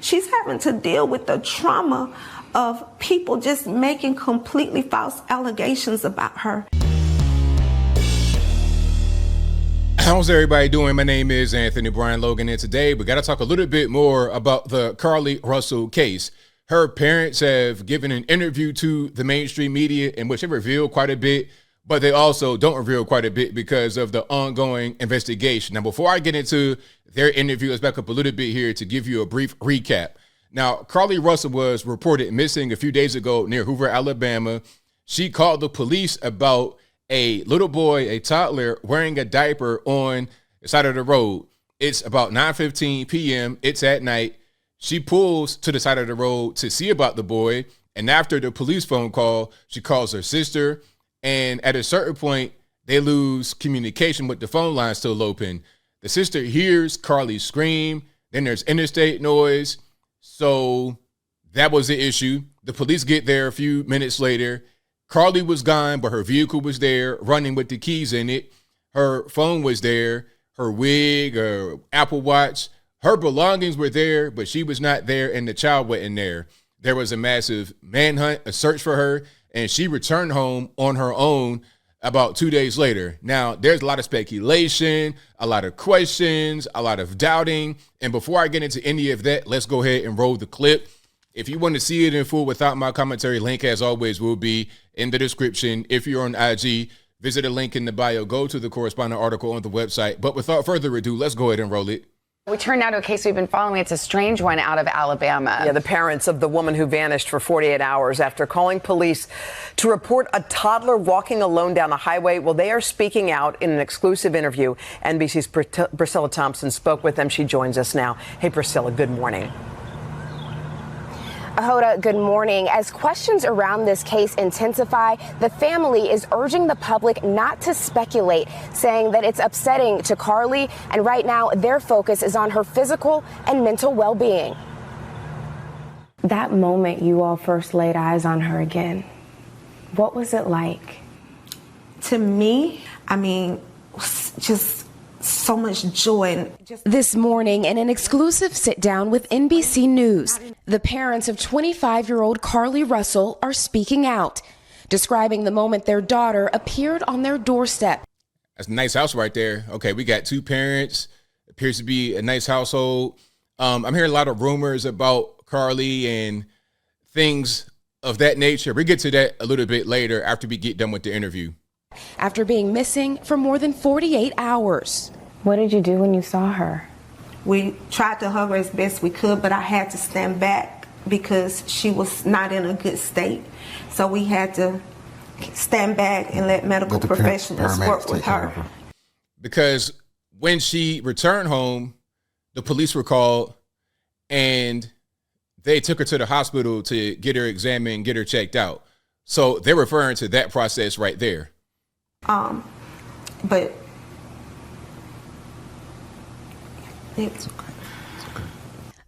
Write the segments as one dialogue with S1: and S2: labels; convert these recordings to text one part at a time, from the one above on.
S1: she's having to deal with the trauma of people just making completely false allegations about her.
S2: How's everybody doing? My name is Anthony Brian Logan, and today we got to talk a little bit more about the Carlee Russell case. Her parents have given an interview to the mainstream media in which they reveal quite a bit, but they also don't reveal quite a bit because of the ongoing investigation. Now, before I get into their interview, let's back up a little bit here to give you a brief recap. Now, Carlee Russell was reported missing a few days ago near Hoover, Alabama. She called the police about a little boy, a toddler, wearing a diaper on the side of the road. It's about 9:15 p.m. It's at night. She pulls to the side of the road to see about the boy. And after the police phone call, she calls her sister. And at a certain point, they lose communication with the phone line still open. The sister hears Carlee scream. Then there's interstate noise. So that was the issue. The police get there a few minutes later. Carlee was gone, but her vehicle was there, running with the keys in it. Her phone was there, her wig, her Apple Watch. Her belongings were there, but she was not there, and the child wasn't there. There was a massive manhunt, a search for her, and she returned home on her own about 2 days later. Now, there's a lot of speculation, a lot of questions, a lot of doubting. And before I get into any of that, let's go ahead and roll the clip. If you want to see it in full without my commentary, link as always will be in the description. If you're on IG, visit a link in the bio, go to the corresponding article on the website. But without further ado, let's go ahead and roll it.
S3: We turn now to a case we've been following. It's a strange one out of Alabama.
S4: Yeah, the parents of the woman who vanished for 48 hours after calling police to report a toddler walking alone down a highway. Well, they are speaking out in an exclusive interview. NBC's Priscilla Thompson spoke with them. She joins us now. Hey, Priscilla, good morning.
S5: Hoda, good morning. As questions around this case intensify, the family is urging the public not to speculate, saying that it's upsetting to Carlee, and right now their focus is on her physical and mental well-being. That moment you all first laid eyes on her again, what was it like?
S1: To me, just so much joy.
S5: This morning, in an exclusive sit-down with NBC News, the parents of 25-year-old Carlee Russell are speaking out, describing the moment their daughter appeared on their doorstep.
S2: That's a nice house right there. Okay, we got two parents. Appears to be a nice household. I'm hearing a lot of rumors about Carlee and things of that nature. We get to that a little bit later after we get done with the interview.
S5: After being missing for more than 48 hours. What did you do when you saw her?
S1: We tried to hug her as best we could, but I had to stand back because she was not in a good state. So we had to stand back and let medical professionals work with her.
S2: Because when she returned home, the police were called and they took her to the hospital to get her examined, get her checked out. So they're referring to that process right there.
S1: But it's okay.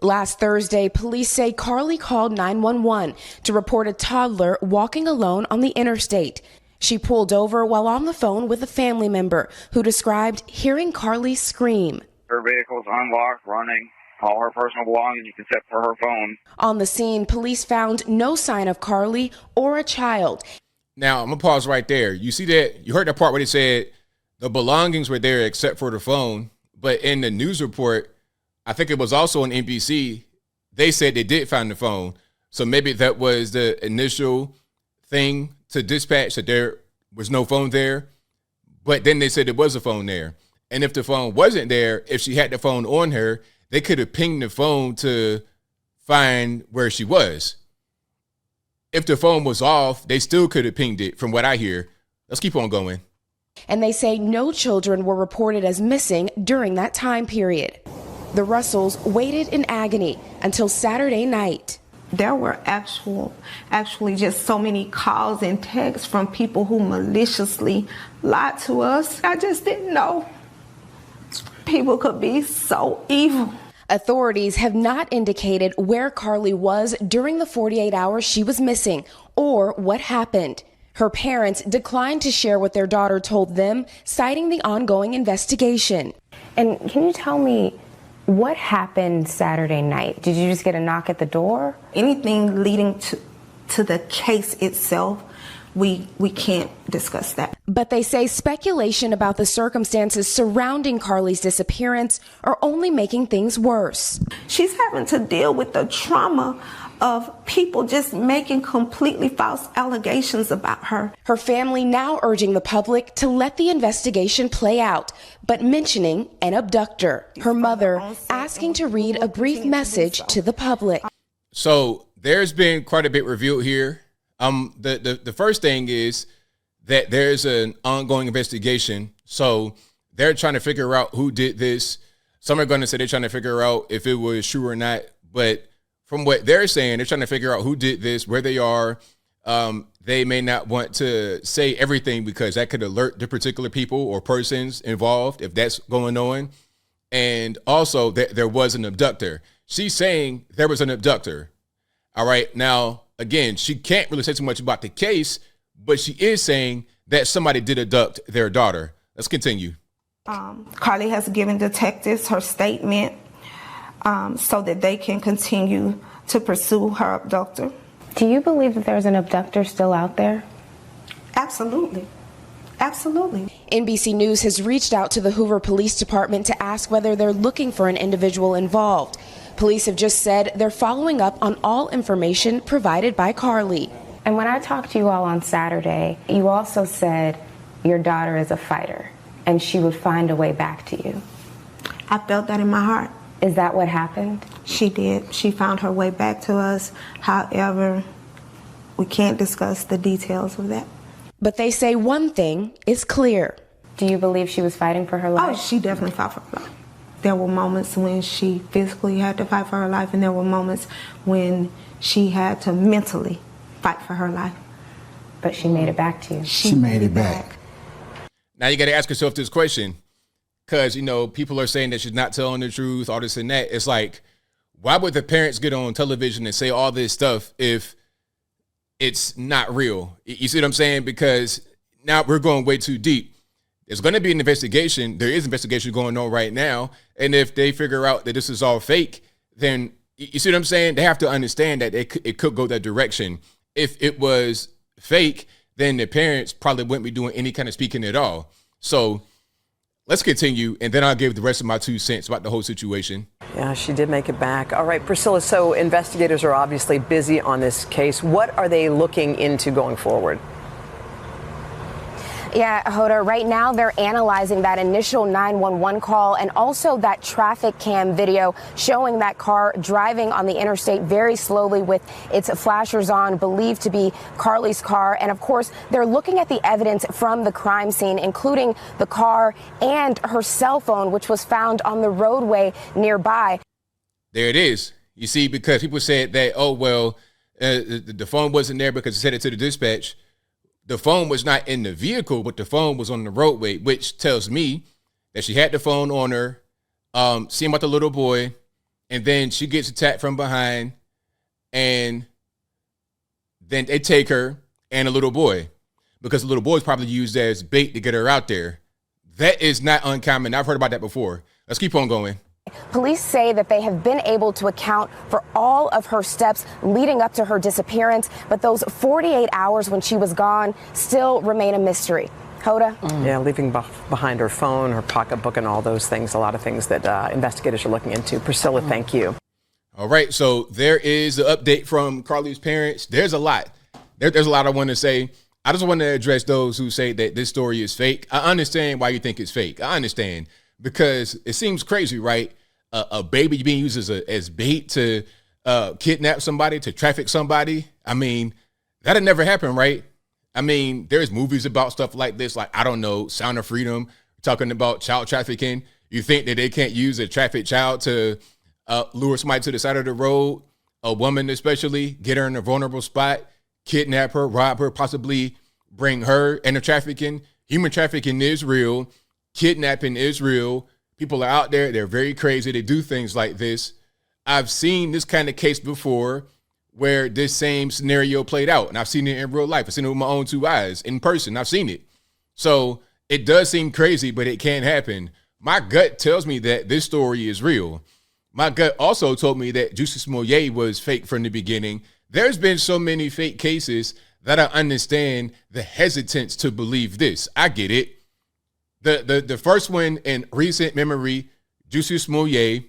S5: Last Thursday, police say Carlee called 911 to report a toddler walking alone on the interstate. She pulled over while on the phone with a family member who described hearing Carlee scream.
S6: Her vehicle's unlocked, running, all her personal belongings except for her phone.
S5: On the scene, police found no sign of Carlee or a child.
S2: Now, I'm going to pause right there. You see that? You heard that part where they said the belongings were there except for the phone. But in the news report, I think it was also on NBC, they said they did find the phone. So maybe that was the initial thing to dispatch, that there was no phone there. But then they said there was a phone there. And if the phone wasn't there, if she had the phone on her, they could have pinged the phone to find where she was. If the phone was off, they still could have pinged it, from what I hear. Let's keep on going.
S5: And they say no children were reported as missing during that time period. The Russells waited in agony until Saturday night.
S1: There were actually just so many calls and texts from people who maliciously lied to us. I just didn't know people could be so evil.
S5: Authorities have not indicated where Carlee was during the 48 hours she was missing or what happened. Her parents declined to share what their daughter told them, citing the ongoing investigation. And can you tell me, What happened Saturday night? Did you just get a knock at the door?
S1: Anything leading to the case itself, we can't discuss that.
S5: But they say speculation about the circumstances surrounding Carlee's disappearance are only making things worse.
S1: She's having to deal with the trauma of people just making completely false allegations about her.
S5: Her family now urging the public to let the investigation play out, but mentioning an abductor. Her mother asking to read a brief message to the public.
S2: So there's been quite a bit revealed here. The first thing is that there's an ongoing investigation. So they're trying to figure out who did this. Some are going to say they're trying to figure out if it was true or not. But from what they're saying, they're trying to figure out who did this, where they are. They may not want to say everything because that could alert the particular people or persons involved if that's going on. And also that there was an abductor. She's saying there was an abductor. All right. Now, again, she can't really say too much about the case, but she is saying that somebody did abduct their daughter. Let's continue.
S1: Carlee has given detectives her statement so that they can continue to pursue her abductor.
S5: Do you believe that there's an abductor still out there?
S1: Absolutely. Absolutely.
S5: NBC News has reached out to the Hoover Police Department to ask whether they're looking for an individual involved. Police have just said they're following up on all information provided by Carlee. And when I talked to you all on Saturday, you also said your daughter is a fighter and she would find a way back to you.
S1: I felt that in my heart.
S5: Is that what happened?
S1: She did. She found her way back to us. However, we can't discuss the details of that.
S5: But they say one thing is clear. Do you believe she was fighting for her life?
S1: Oh, she definitely fought for her life. There were moments when she physically had to fight for her life, and there were moments when she had to mentally fight for her life.
S5: But she made it back to you.
S1: She made it back.
S2: Now you got to ask yourself this question, because, you know, people are saying that she's not telling the truth, all this and that. It's like, why would the parents get on television and say all this stuff if it's not real? You see what I'm saying? Because now we're going way too deep. There's going to be an investigation. There is investigation going on right now. And if they figure out that this is all fake, then you see what I'm saying? They have to understand that it could go that direction. If it was fake, then the parents probably wouldn't be doing any kind of speaking at all. So let's continue, and then I'll give the rest of my 2 cents about the whole situation.
S4: Yeah, she did make it back. All right, Priscilla, so investigators are obviously busy on this case. What are they looking into going forward?
S5: Yeah, Hoda, right now they're analyzing that initial 911 call and also that traffic cam video showing that car driving on the interstate very slowly with its flashers on, believed to be Carlee's car. And of course, they're looking at the evidence from the crime scene, including the car and her cell phone, which was found on the roadway nearby.
S2: There it is. You see, because people said that, oh, well, the phone wasn't there because it said it to the dispatch. The phone was not in the vehicle, but the phone was on the roadway, which tells me that she had the phone on her, seeing about the little boy, and then she gets attacked from behind, and then they take her and a little boy, because the little boy is probably used as bait to get her out there. That is not uncommon. I've heard about that before. Let's keep on going.
S5: Police say that they have been able to account for all of her steps leading up to her disappearance, but those 48 hours when she was gone still remain a mystery. Hoda?
S4: Yeah, leaving behind her phone, her pocketbook, and all those things, a lot of things that investigators are looking into. Priscilla, thank you.
S2: All right, so there is the update from Carlee's parents. There's a lot. There's a lot I want to say. I just want to address those who say that this story is fake. I understand why you think it's fake. I understand. Because it seems crazy, right? A baby being used as bait to kidnap somebody, to traffic somebody. I mean, that'd never happen, right? I mean, there's movies about stuff like this, like, I don't know, Sound of Freedom, talking about child trafficking. You think that they can't use a trafficked child to lure somebody to the side of the road, a woman especially, get her in a vulnerable spot, kidnap her, rob her, possibly bring her into trafficking. Human trafficking is real. Kidnapping is real. People are out there. They're very crazy. They do things like this. I've seen this kind of case before where this same scenario played out, and I've seen it in real life. I've seen it with my own 2 eyes in person. I've seen it. So it does seem crazy, but it can happen. My gut tells me that this story is real. My gut also told me that Juicy Smollett was fake from the beginning. There's been so many fake cases that I understand the hesitance to believe this. I get it. The first one in recent memory, Juicy Smollett,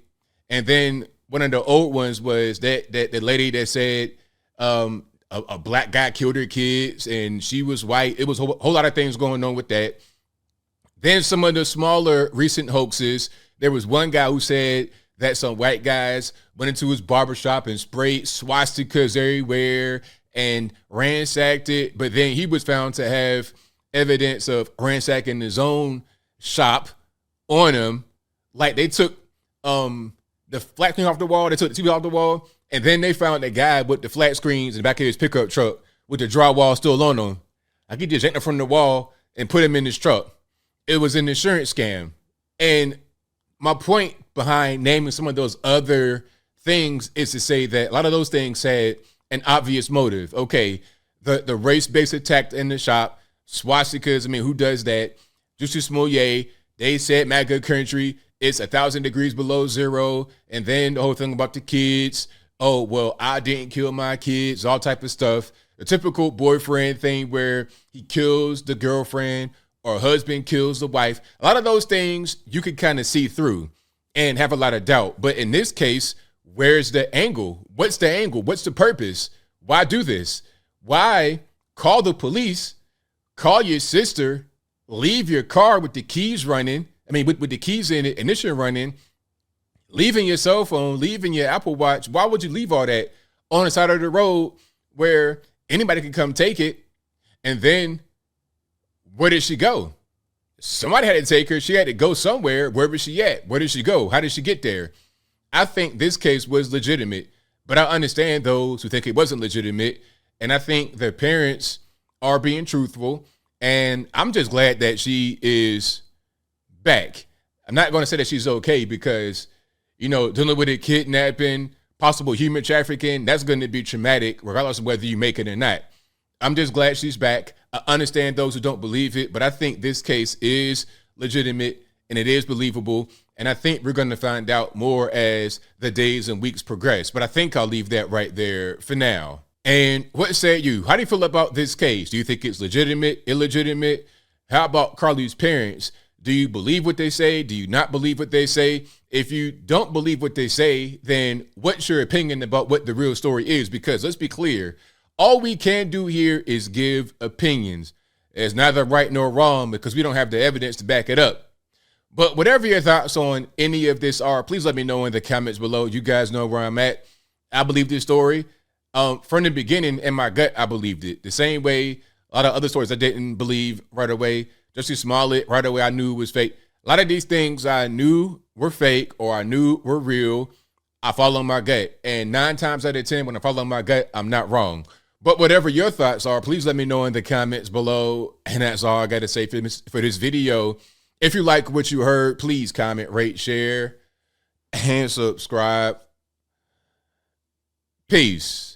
S2: and then one of the old ones was that the lady that said a black guy killed her kids and she was white. It was a whole lot of things going on with that. Then some of the smaller recent hoaxes, there was one guy who said that some white guys went into his barbershop and sprayed swastikas everywhere and ransacked it. But then he was found to have evidence of ransacking his own shop on him. Like they took the flat screen off the wall, they took the TV off the wall, and then they found a guy with the flat screens in the back of his pickup truck with the drywall still on him. Like he just yanked him from the wall and put him in his truck. It was an insurance scam. And my point behind naming some of those other things is to say that a lot of those things had an obvious motive. Okay, the race-based attack in the shop, swastikas, I mean, who does that? Juicy Smollett, they said MAGA country, it's 1,000 degrees below zero, and then the whole thing about the kids. Oh, well, I didn't kill my kids, all type of stuff. The typical boyfriend thing where he kills the girlfriend or husband kills the wife. A lot of those things you could kind of see through and have a lot of doubt. But in this case, where's the angle? What's the angle? What's the purpose? Why do this? Why call the police, call your sister, leave your car with the keys running? I mean, with the keys in it, ignition running, leaving your cell phone, leaving your Apple Watch. Why would you leave all that on the side of the road where anybody can come take it? And then where did she go? Somebody had to take her. She had to go somewhere. Where was she at? Where did she go? How did she get there? I think this case was legitimate, but I understand those who think it wasn't legitimate. And I think the parents are being truthful. And I'm just glad that she is back. I'm not going to say that she's okay because, you know, dealing with a kidnapping, possible human trafficking, that's going to be traumatic regardless of whether you make it or not. I'm just glad she's back. I understand those who don't believe it, but I think this case is legitimate and it is believable. And I think we're going to find out more as the days and weeks progress. But I think I'll leave that right there for now. And what say you? How do you feel about this case? Do you think it's legitimate, illegitimate? How about Carlee's parents? Do you believe what they say? Do you not believe what they say? If you don't believe what they say, then what's your opinion about what the real story is? Because let's be clear, all we can do here is give opinions. It's neither right nor wrong because we don't have the evidence to back it up. But whatever your thoughts on any of this are, please let me know in the comments below. You guys know where I'm at. I believe this story. From the beginning, in my gut, I believed it. The same way a lot of other stories I didn't believe right away. Juicy Smollett, right away I knew it was fake. A lot of these things I knew were fake or I knew were real. I follow my gut. And 9 times out of 10, when I follow my gut, I'm not wrong. But whatever your thoughts are, please let me know in the comments below. And that's all I got to say for this video. If you like what you heard, please comment, rate, share, and subscribe. Peace.